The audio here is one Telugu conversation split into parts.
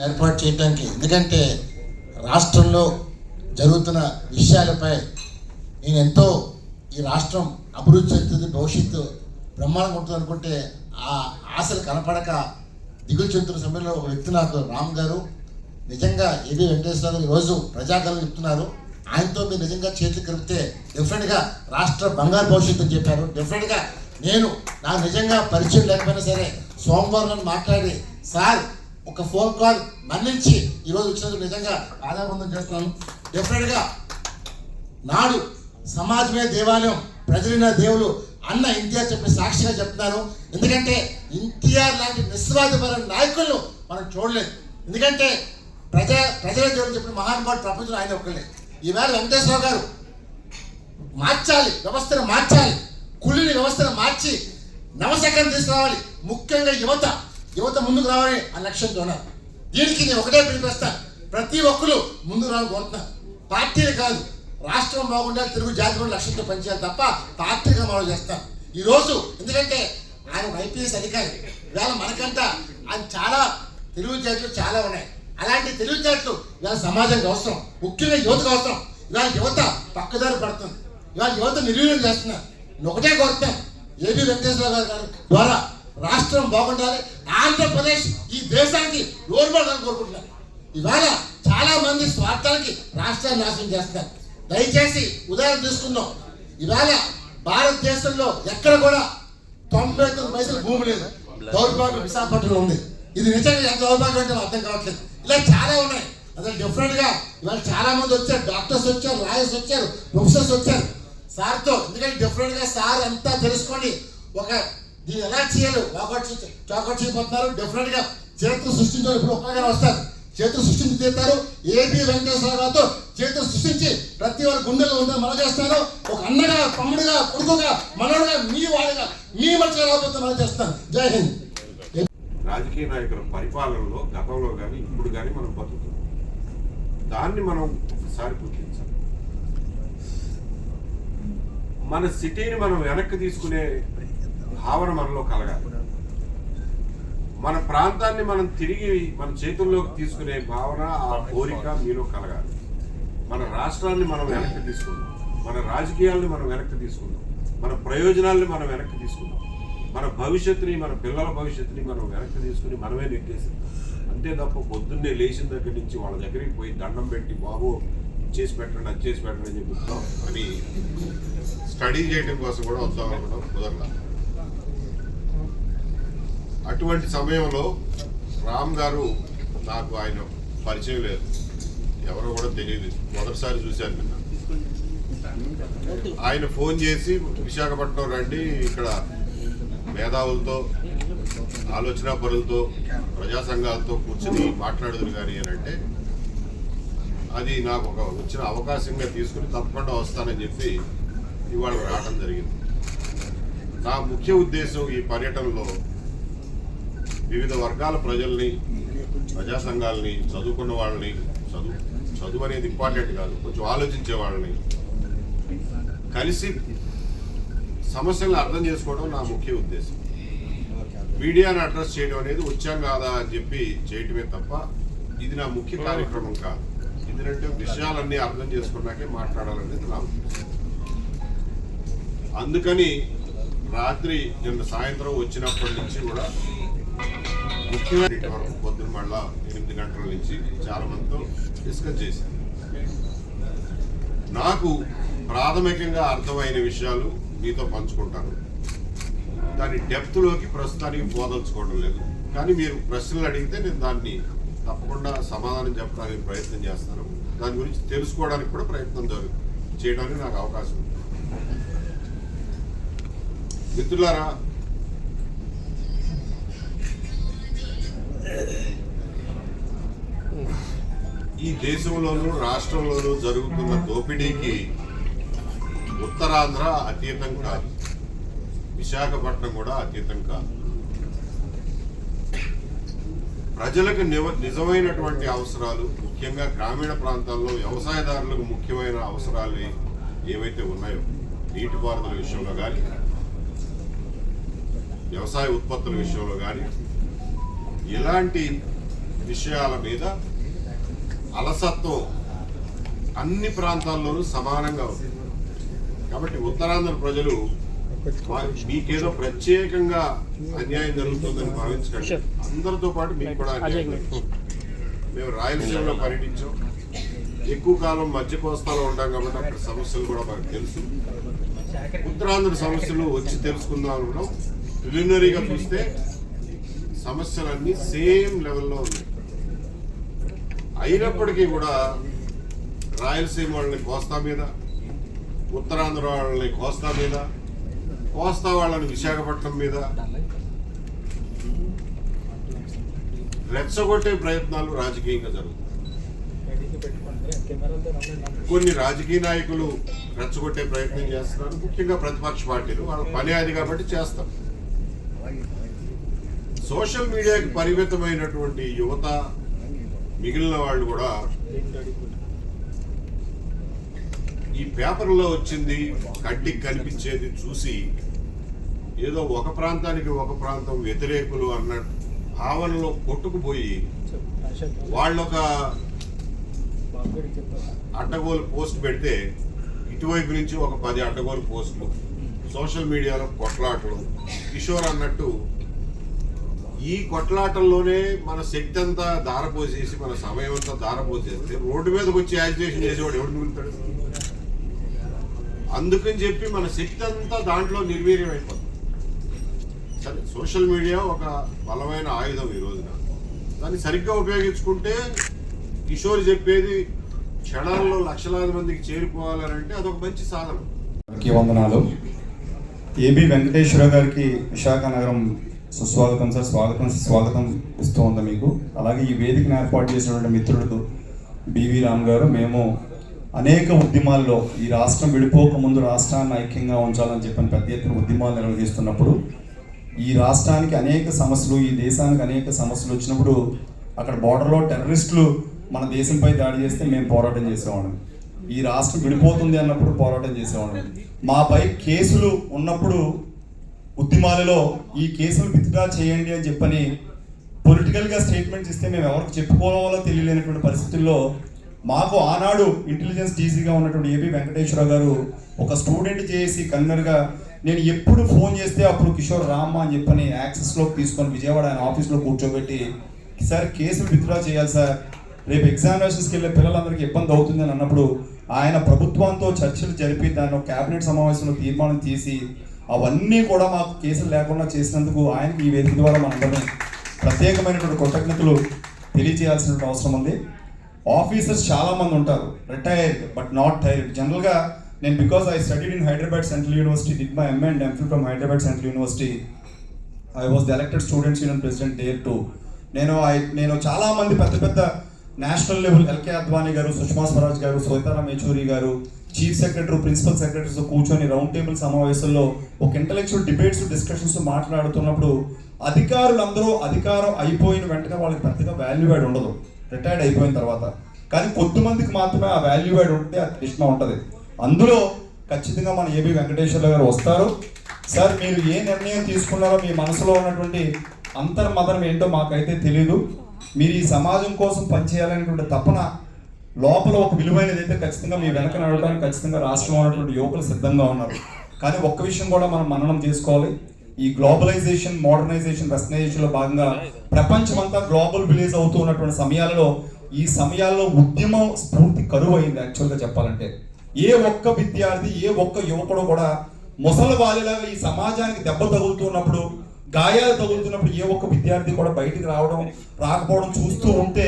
ఏర్పాటు చేయడానికి, ఎందుకంటే రాష్ట్రంలో జరుగుతున్న విషయాలపై నేను ఎంతో ఈ రాష్ట్రం అభివృద్ధి చెందుతుంది, భవిష్యత్తు బ్రహ్మాండంగా ఉంటుంది అనుకుంటే ఆ ఆశలు కనపడక దిగులు చెందుతున్న సమయంలో ఒక వ్యక్తి నాకు రామ్ గారు నిజంగా ఏబి వెంకటేశ్వర గారు ఈరోజు ప్రజాకరణ చెప్తున్నారు. ఆయనతో మీరు నిజంగా చేతులు కలిపితే డెఫినెట్గా రాష్ట్ర బంగారు భవిష్యత్తు అని చెప్పారు. డెఫినెట్గా నాకు నిజంగా పరిచయం లేకపోయినా సరే సోమవారం మాట్లాడి సార్ ఒక ఫోన్ కాల్ మన్నించి ఈరోజు వచ్చినందుకు నిజంగా ఆదాబంధం చేస్తున్నాను. డెఫినెట్గా నాడు సమాజమే దేవాలయం, ప్రజలైన దేవులు అన్న ఎన్టీఆర్ చెప్పి సాక్షిగా చెప్తున్నారు. ఎందుకంటే ఎన్టీఆర్ లాంటి నిస్వార్థపర నాయకులను మనం చూడలేదు. ఎందుకంటే ప్రజల దేవుడు చెప్పిన మహానుభావుడు ప్రపంచంలో ఆయన ఒక్కలే. ఈవేళ వెంకటేశ్వర గారు మార్చాలి, వ్యవస్థను మార్చాలి, కుళ్ళిని వ్యవస్థను మార్చి నవశకం తీసుకురావాలి. ముఖ్యంగా యువత ముందుకు రావాలి ఆ లక్ష్యంతో ఉన్నారు. దీనికి నేను ఒకటే పిలిపిస్తాను, ప్రతి ఒక్కరు ముందుకు రావాలని కోరుతున్నాను. పార్టీలు కాదు, రాష్ట్రం బాగుండాలి, తెలుగు జాతి కూడా లక్ష్యంతో పనిచేయాలి తప్ప పార్టీగా మనం చేస్తాం ఈరోజు. ఎందుకంటే ఆయన ఐపీఎస్ అధికారి, ఇవాళ మనకంట ఆయన చాలా తెలివితేటలు చాలా ఉన్నాయి. అలాంటి తెలివితేటలు ఇవాళ సమాజానికి అవసరం, ముఖ్యంగా యువతకు అవసరం. ఇవాళ యువత పక్కదారి పడుతుంది, ఇవాళ యువత నిర్వీర్యం చేస్తున్నారు. నేను ఒకటే కోరుతాను, ఏబి వెంకటేశ్వర గారి ద్వారా రాష్ట్రం బాగుండాలి, ఆంధ్రప్రదేశ్ ఈ దేశానికి లోర్పడాలని కోరుకుంటున్నాను. ఇవాళ చాలా మంది స్వార్థానికి రాష్ట్రాన్ని నాశనం చేస్తున్నారు. దయచేసి ఉదాహరణ తీసుకుందాం. ఇవాళ భారతదేశంలో ఎక్కడ కూడా 99 పైసలు భూమి లేదు. దౌర్భాగ్యం విశాఖపట్నంలో ఉంది. ఇది నిజంగా ఎంత దౌర్భాగ్యం అంటే అర్థం కావట్లేదు. ఇలా చాలా ఉన్నాయి. అసలు డెఫినెట్గా ఇవాళ చాలా మంది వచ్చారు, డాక్టర్స్ వచ్చారు, లాయర్స్ వచ్చారు, ప్రొఫెసర్స్ వచ్చారు సార్తో. ఎందుకంటే డెఫినెట్గా సార్ అంతా తెలుసుకొని ఒక దీన్ని ఎలా చేయాలి చాకట్ చేయబోతున్నారు. డెఫినెట్గా చరిత్ర సృష్టించాలి. ఇప్పుడు ఒక్కగానే వస్తారు, చేతులు సృష్టించి తీస్తారు. ఏబి వెంకటేశ్వర గారితో చేతులు సృష్టించి ప్రతి వారి గుండెల్లో ఉందని మనం చేస్తాను. ఒక అన్నగా, తమ్ముడుగా, కొడుకుగా, మనవుడుగా, మీ వాడిగా, మీ మధ్య రాబోతే మనం చేస్తాను. జై హింద్. రాజకీయ నాయకుల పరిపాలనలో గతంలో కానీ ఇప్పుడు కానీ మనం బతుకుతున్నాం. దాన్ని మనం ఒకసారి గుర్తించాలి. మన సిటీని మనం వెనక్కి తీసుకునే భావన మనలో కలగాలి. మన ప్రాంతాన్ని మనం తిరిగి మన చేతుల్లోకి తీసుకునే భావన, ఆ కోరిక మీలో కలగాలి. మన రాష్ట్రాన్ని మనం వెనక్కి తీసుకుందాం, మన రాజకీయాల్ని మనం వెనక్కి తీసుకుందాం, మన ప్రయోజనాల్ని మనం వెనక్కి తీసుకుందాం, మన భవిష్యత్తుని, మన పిల్లల భవిష్యత్తుని మనం వెనక్కి తీసుకుని మనమే నిర్దేశిద్దాం. అంతే తప్ప పొద్దున్నే లేచిన దగ్గర నుంచి వాళ్ళ దగ్గరికి పోయి దండం పెట్టి బాబు చేసి పెట్టండి, అది చేసి పెట్టండి అని చెప్తాం అని స్టడీ చేయడం కోసం కూడా వద్దాం అనుకోవడం కుదరలా. అటువంటి సమయంలో రామ్ గారు నాకు ఆయన పరిచయం లేదు, ఎవరో కూడా తెలియదు. మొదటిసారి చూశాను నిన్న. ఆయన ఫోన్ చేసి విశాఖపట్నం రండి, ఇక్కడ మేధావులతో, ఆలోచన పరులతో, ప్రజా సంఘాలతో కూర్చొని మాట్లాడదురు కానీ అని అంటే అది నాకు ఒక వచ్చిన అవకాశంగా తీసుకుని తప్పకుండా వస్తానని చెప్పి ఇవాళ రావడం జరిగింది. నా ముఖ్య ఉద్దేశం ఈ పర్యటనలో వివిధ వర్గాల ప్రజల్ని, ప్రజా సంఘాలని, చదువుకున్న వాళ్ళని, చదువు అనేది ఇంపార్టెంట్ కాదు, కొంచెం ఆలోచించే వాళ్ళని కలిసి సమస్యలను అర్థం చేసుకోవడం నా ముఖ్య ఉద్దేశం. మీడియాను అడ్రస్ చేయడం అనేది వచ్చాం కాదా అని చెప్పి చేయటమే తప్ప ఇది నా ముఖ్య కార్యక్రమం కాదు. ఎందుకంటే విషయాలన్నీ అర్థం చేసుకున్నాకే మాట్లాడాలనేది నా ఉద్దేశం. అందుకని రాత్రి నిన్న సాయంత్రం వచ్చినప్పటి నుంచి కూడా ముఖ్యమైన వరకు పొద్దున మళ్ళా 8 గంటల నుంచి చాలా మందితో డిస్కస్ చేశాను. నాకు ప్రాథమికంగా అర్థమైన విషయాలు మీతో పంచుకుంటాను. దాని డెప్త్లోకి ప్రస్తుతానికి పోదలుచుకోవడం లేదు. కానీ మీరు ప్రశ్నలు అడిగితే నేను దాన్ని తప్పకుండా సమాధానం చెప్పడానికి ప్రయత్నం చేస్తాను. దాని గురించి తెలుసుకోవడానికి కూడా ప్రయత్నం చేయడానికి నాకు అవకాశం ఉంది. మిత్రులారా, ఈ దేశంలోనూ రాష్ట్రంలోనూ జరుగుతున్న దోపిడీకి ఉత్తరాంధ్ర అతీతం కాదు, విశాఖపట్నం కూడా అతీతం కాదు. ప్రజలకు నిజమైనటువంటి అవసరాలు, ముఖ్యంగా గ్రామీణ ప్రాంతాల్లో వ్యవసాయదారులకు ముఖ్యమైన అవసరాలు ఏవైతే ఉన్నాయో, నీటిపారుదల విషయంలో కానీ, వ్యవసాయ ఉత్పత్తుల విషయంలో కానీ, ఇలాంటి విషయాల మీద అలసత్వం అన్ని ప్రాంతాల్లోనూ సమానంగా ఉంది. కాబట్టి ఉత్తరాంధ్ర ప్రజలు మీకేదో ప్రత్యేకంగా అన్యాయం జరుగుతుందని భావించకండి. అందరితో పాటు మీకు కూడా అన్యాయం జరుగుతుంది. మేము రాయలసీమలో పర్యటించాం, ఎక్కువ కాలం మధ్య కోస్తాలో ఉంటాం కాబట్టి అక్కడ సమస్యలు కూడా మనకు తెలుసు. ఉత్తరాంధ్ర సమస్యలు వచ్చి తెలుసుకుందాం అనుకున్నాం. ప్రిలిమినరీగా చూస్తే సమస్యలన్నీ సేమ్ లెవెల్లో ఉన్నాయి. అయినప్పటికీ కూడా రాయలసీమ వాళ్ళని కోస్తా మీద, ఉత్తరాంధ్ర వాళ్ళని కోస్తా మీద, కోస్తా వాళ్ళని విశాఖపట్నం మీద రెచ్చగొట్టే ప్రయత్నాలు రాజకీయంగా జరుగుతాయి. కొన్ని రాజకీయ నాయకులు రెచ్చగొట్టే ప్రయత్నం చేస్తున్నారు, ముఖ్యంగా ప్రతిపక్ష పార్టీలు. వాళ్ళ పని అది కాబట్టి చేస్తారు. సోషల్ మీడియాకి పరిమితమైనటువంటి యువత, మిగిలిన వాళ్ళు కూడా ఈ పేపర్లో వచ్చింది కంటికి కనిపించేది చూసి ఏదో ఒక ప్రాంతానికి ఒక ప్రాంతం వ్యతిరేకులు అన్న భావనలో కొట్టుకుపోయి వాళ్ళొక అడ్డగోలు పోస్ట్ పెడితే ఇటువైపు నుంచి ఒక 10 అడ్డగోలు పోస్టులు, సోషల్ మీడియాలో కొట్లాటలు. కిషోర్ అన్నట్టు ఈ కొట్లాటల్లోనే మన శక్తి అంతా దారపోసేసి, మన సమయం అంతా దారపోసేస్తే రోడ్డు మీదకి వచ్చి యాజిటేషన్ చేసేవాడు ఎవడు మిగులుతాడు? అందుకని చెప్పి మన శక్తి అంతా దాంట్లో నిర్వీర్యం అయిపోతుంది. సరే, సోషల్ మీడియా ఒక బలమైన ఆయుధం ఈ రోజున. దాన్ని సరిగ్గా ఉపయోగించుకుంటే కిషోర్ చెప్పేది క్షణాల్లో లక్షలాది మందికి చేరుకోవాలంటే అదొక మంచి సాధనం. వందనాలు. ఏబి వెంకటేశ్వర గారికి విశాఖ నగరం సుస్వాగతం సార్. స్వాగతం ఇస్తూ ఉంది మీకు. అలాగే ఈ వేదికను ఏర్పాటు చేసినటువంటి మిత్రుడు బివి రామ్ గారు, మేము అనేక ఉద్యమాల్లో ఈ రాష్ట్రం విడిపోక ముందు రాష్ట్రాన్ని ఐక్యంగా ఉంచాలని చెప్పని పెద్ద ఎత్తున ఉద్యమాలు నిర్వహిస్తున్నప్పుడు, ఈ రాష్ట్రానికి అనేక సమస్యలు, ఈ దేశానికి అనేక సమస్యలు వచ్చినప్పుడు అక్కడ బోర్డర్లో టెర్రరిస్టులు మన దేశంపై దాడి చేస్తే మేము పోరాటం చేసేవాళ్ళం. ఈ రాష్ట్రం విడిపోతుంది అన్నప్పుడు పోరాటం చేసేవాళ్ళం. మాపై కేసులు ఉన్నప్పుడు ఉద్యమాలలో ఈ కేసులు విత్డ్రా చేయండి అని చెప్పని పొలిటికల్గా స్టేట్మెంట్స్ ఇస్తే మేము ఎవరికి చెప్పుకోవాలో తెలియలేనటువంటి పరిస్థితుల్లో మాకు ఆనాడు ఇంటెలిజెన్స్ డీసీగా ఉన్నటువంటి ఏబి వెంకటేశ్వర గారు ఒక స్టూడెంట్ చేసి కన్వీనర్గా నేను ఎప్పుడు ఫోన్ చేస్తే అప్పుడు కిషోర్ రామ్మ అని చెప్పని యాక్సెస్లోకి తీసుకొని విజయవాడ ఆయన ఆఫీస్లో కూర్చోబెట్టి, సార్ కేసులు విత్డ్రా చేయాలి సార్, రేపు ఎగ్జామినేషన్స్కి వెళ్ళే పిల్లలందరికీ ఇబ్బంది అవుతుంది అని అన్నప్పుడు ఆయన ప్రభుత్వంతో చర్చలు జరిపి దాన్ని క్యాబినెట్ సమావేశంలో తీర్మానం తీసి అవన్నీ కూడా మాకు కేసులు లేకుండా చేసినందుకు ఆయనకి ఈ వేదిక ద్వారా మనందరం ప్రత్యేకమైనటువంటి కృతజ్ఞతలు తెలియజేయాల్సినటువంటి అవసరం ఉంది. ఆఫీసర్స్ చాలామంది ఉంటారు, రిటైర్డ్ బట్ నాట్ టైర్డ్. జనరల్గా నేను because I studied in Hyderabad Central University, did my MA and MPhil from Hyderabad Central University. I was the elected students union president there too. నేను చాలామంది పెద్ద పెద్ద నేషనల్ లెవెల్ ఎల్కే అద్వానీ గారు, సుష్మా స్వరాజ్ గారు, సీతారాం యెచూరి గారు, చీఫ్ సెక్రటరీ, ప్రిన్సిపల్ సెక్రటరీస్ కూర్చొని రౌండ్ టేబుల్ సమావేశంలో ఒక ఇంటలెక్చువల్ డిబేట్స్, డిస్కషన్స్ మాట్లాడుతున్నప్పుడు అధికారులందరూ అధికారం అయిపోయిన వెంటనే వాళ్ళకి పెద్దగా వాల్యూ యాడ్ ఉండదు రిటైర్డ్ అయిపోయిన తర్వాత. కానీ కొద్దిమందికి మాత్రమే ఆ వాల్యూ యాడ్ ఉంటే అది కృష్ణ ఉంటుంది. అందులో ఖచ్చితంగా మన ఏబి వెంకటేశ్వర గారు వస్తారు. సార్, మీరు ఏ నిర్ణయం తీసుకున్నారో మీ మనసులో ఉన్నటువంటి అంతర్మదనం ఏంటో మాకైతే తెలియదు. మీరు ఈ సమాజం కోసం పనిచేయాలనేటువంటి తపన లోపల ఒక విలువైనది అయితే ఖచ్చితంగా మీ వెనక నడవడానికి ఖచ్చితంగా రాష్ట్రంలో ఉన్నటువంటి యువకులు సిద్ధంగా ఉన్నారు. కానీ ఒక్క విషయం కూడా మనం మననం చేసుకోవాలి. ఈ గ్లోబలైజేషన్, మోడర్నైజేషన్, వెస్టర్నైజేషన్లో భాగంగా ప్రపంచం అంతా గ్లోబల్ విలేజ్ అవుతూ ఉన్నటువంటి సమయాలలో ఈ సమయాల్లో ఉద్యమం స్ఫూర్తి కరువు అయింది. యాక్చువల్గా చెప్పాలంటే ఏ ఒక్క విద్యార్థి, ఏ ఒక్క యువకుడు కూడా ముసలి వాలిలాగా ఈ సమాజానికి దెబ్బ తగులుతున్నప్పుడు, గాయాలు తగులుతున్నప్పుడు ఏ ఒక్క విద్యార్థి కూడా బయటికి రాకపోవడం చూస్తూ ఉంటే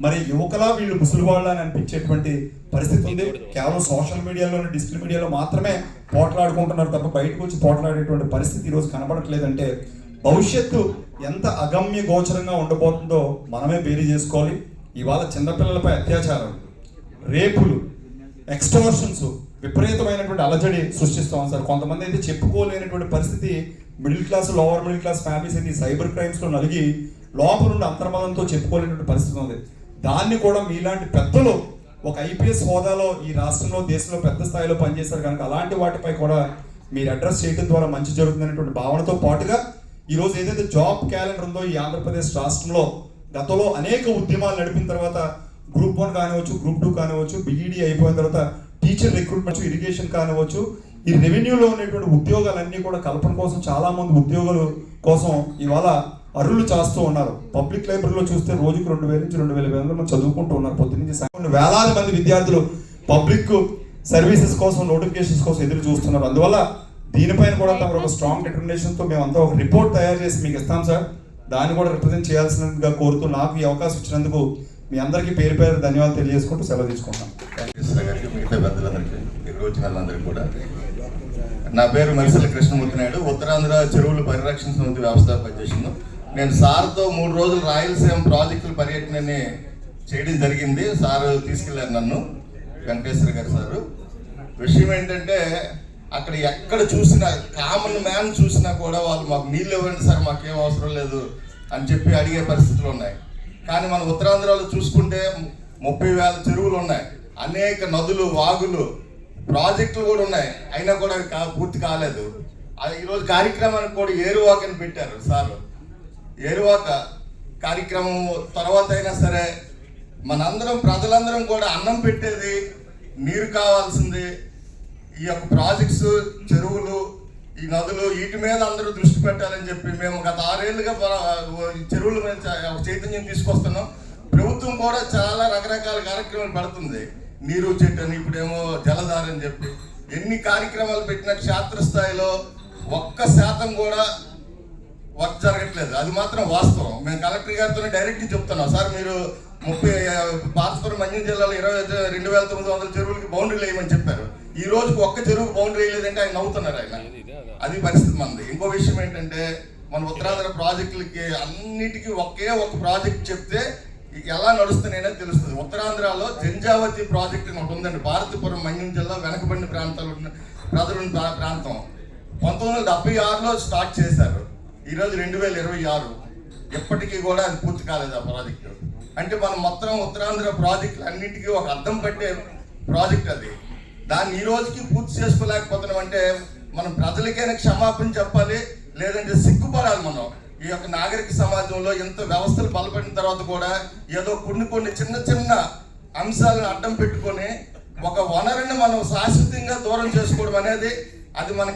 మరి యువకులా వీళ్ళు ముసలి వాళ్ళ అని అనిపించేటువంటి పరిస్థితి ఉంది. కేవలం సోషల్ మీడియాలోనే, డిజిటల్ మీడియాలో మాత్రమే పోట్లాడుకుంటున్నారు తప్ప బయటకు వచ్చి పోట్లాడేటువంటి పరిస్థితి ఈరోజు కనబడట్లేదంటే భవిష్యత్తు ఎంత అగమ్య గోచరంగా ఉండబోతుందో మనమే బేరీ చేసుకోవాలి. ఇవాళ చిన్నపిల్లలపై అత్యాచారం, రేపులు, ఎక్స్టోర్షన్స్ విపరీతమైనటువంటి అలజడి సృష్టిస్తాం సార్. కొంతమంది అయితే చెప్పుకోలేనటువంటి పరిస్థితి, middle class, lower middle class families అయితే సైబర్ క్రైమ్స్లో నలిగి లోపల నుండి అంతర్మదంతో చెప్పుకోలేనటువంటి పరిస్థితి ఉంది. దాన్ని కూడా మీలాంటి పెద్దలు ఒక ఐపీఎస్ హోదాలో ఈ రాష్ట్రంలో, దేశంలో పెద్ద స్థాయిలో పనిచేశారు కనుక అలాంటి వాటిపై కూడా మీరు అడ్రస్ చేయడం ద్వారా మంచి జరుగుతుందనేటువంటి భావనతో పాటుగా ఈరోజు ఏదైతే జాబ్ క్యాలెండర్ ఉందో ఈ ఆంధ్రప్రదేశ్ రాష్ట్రంలో గతంలో అనేక ఉద్యమాలు నడిపిన తర్వాత గ్రూప్ 1 కానివచ్చు, గ్రూప్ 2 కానివచ్చు, బిఈడి అయిపోయిన తర్వాత టీచర్ రిక్రూట్మెంట్, ఇరిగేషన్ కానివచ్చు, ఈ రెవెన్యూలో ఉన్నటువంటి ఉద్యోగాలన్నీ కూడా కల్పన కోసం చాలా మంది ఉద్యోగాల కోసం ఇవాళ అరులు చేస్తూ ఉన్నారు. పబ్లిక్ లైబ్రరీలో చూస్తే రోజుకు 2000 నుంచి 2500 మంది చదువుకుంటూ ఉన్నారు. పొద్దున్నుంచి వేలాది మంది విద్యార్థులు పబ్లిక్ సర్వీసెస్ కోసం, నోటిఫికేషన్స్ కోసం ఎదురు చూస్తున్నారు. అందువల్ల దీనిపైన కూడా తమరు ఒక స్ట్రాంగ్ డిటర్మినేషన్తో మేమంతా ఒక రిపోర్ట్ తయారు చేసి మీకు ఇస్తాం సార్. దాన్ని కూడా రిప్రజెంట్ చేయాల్సిందిగా కోరుతూ నాకు ఈ అవకాశం ఇచ్చినందుకు మీ అందరికీ పేరు పేరు ధన్యవాదాలు తెలియజేసుకుంటూ సెలవు తీసుకుంటాం. గారికి, మిగతా పెద్దలందరికీ, ఇక్కడ వచ్చిన వాళ్ళందరికీ కూడా నా పేరు మరిసెల కృష్ణమూర్తి నాయుడు, ఉత్తరాంధ్ర చెరువుల పరిరక్షణ సమితి వ్యవస్థాపక అధ్యక్షుడు. నేను సార్తో 3 రోజులు రాయలసీమ ప్రాజెక్టుల పర్యటనని చేయడం జరిగింది. సార్ తీసుకెళ్లారు నన్ను, వెంకటేశ్వర గారు సారు. విషయం ఏంటంటే అక్కడ ఎక్కడ చూసినా, కామన్ మ్యాన్ చూసినా కూడా వాళ్ళు మాకు నీళ్ళు ఇవ్వండి సార్, మాకేం అవసరం లేదు అని చెప్పి అడిగే పరిస్థితులు ఉన్నాయి. కానీ మన ఉత్తరాంధ్రలో చూసుకుంటే 30,000 చెరువులు ఉన్నాయి, అనేక నదులు, వాగులు, ప్రాజెక్టులు కూడా ఉన్నాయి. అయినా కూడా అవి పూర్తి కాలేదు. ఈరోజు కార్యక్రమానికి కూడా ఏరువాక అని పెట్టారు సార్. ఏరువాక కార్యక్రమం తర్వాత అయినా సరే మనందరం, ప్రజలందరం కూడా అన్నం పెట్టేది నీరు కావాల్సింది. ఈ యొక్క ప్రాజెక్ట్స్, చెరువులు, ఈ నదులు, వీటి మీద అందరూ దృష్టి పెట్టాలని చెప్పి మేము గత 6 ఏళ్ళుగా చెరువుల మీద చైతన్యం తీసుకొస్తున్నాం. ప్రభుత్వం కూడా చాలా రకరకాల కార్యక్రమాలు పెడుతుంది. నీరు చెట్టు అని, ఇప్పుడేమో జలధార అని చెప్పి ఎన్ని కార్యక్రమాలు పెట్టిన క్షేత్రస్థాయిలో 1% కూడా వర్క్ జరగట్లేదు. అది మాత్రం వాస్తవం. మేము కలెక్టర్ గారితో డైరెక్ట్గా చెప్తున్నాం, సార్ మీరు 30 పార్వతీపురం మన్యం జిల్లాలో 22,900 చెరువులకి బౌండరీలు వేయమని చెప్పారు. ఈ రోజుకి ఒక్క చెరువుకు బౌండరీ వేయలేదంటే ఆయన నవ్వుతున్నారు ఆయన. అది పరిస్థితి మనది. ఇంకో విషయం ఏంటంటే మన ఉత్తరాంధ్ర ప్రాజెక్టులకి అన్నిటికీ ఒకే ఒక ప్రాజెక్ట్ చెప్తే ఎలా నడుస్తున్నాయనే తెలుస్తుంది. ఉత్తరాంధ్రలో జంజావతి ప్రాజెక్ట్ అని ఒకటి ఉందండి. పార్వతీపురం మన్యం జిల్లా వెనకబడిన ప్రాంతాలు ప్రజలున్న ప్రాంతం 1976లో స్టార్ట్ చేశారు. ఈరోజు 2026, ఎప్పటికీ కూడా అది పూర్తి కాలేదు ఆ ప్రాజెక్టు. అంటే మనం మొత్తం ఉత్తరాంధ్ర ప్రాజెక్టులు అన్నింటికీ ఒక అర్థం పట్టే ప్రాజెక్ట్ అది. దాన్ని ఈ రోజుకి పూర్తి చేసుకోలేకపోతున్నాం. అంటే మనం ప్రజలకైనా క్షమాపణ చెప్పాలి, లేదంటే సిగ్గుపడాలి. మనం ఈ యొక్క నాగరిక సమాజంలో ఎంత వ్యవస్థలు బలపడిన తర్వాత కూడా ఏదో కొన్ని చిన్న చిన్న అంశాలను అడ్డం పెట్టుకొని ఒక వనరుని మనం శాశ్వతంగా దూరం చేసుకోవడం అనేది అది మనకి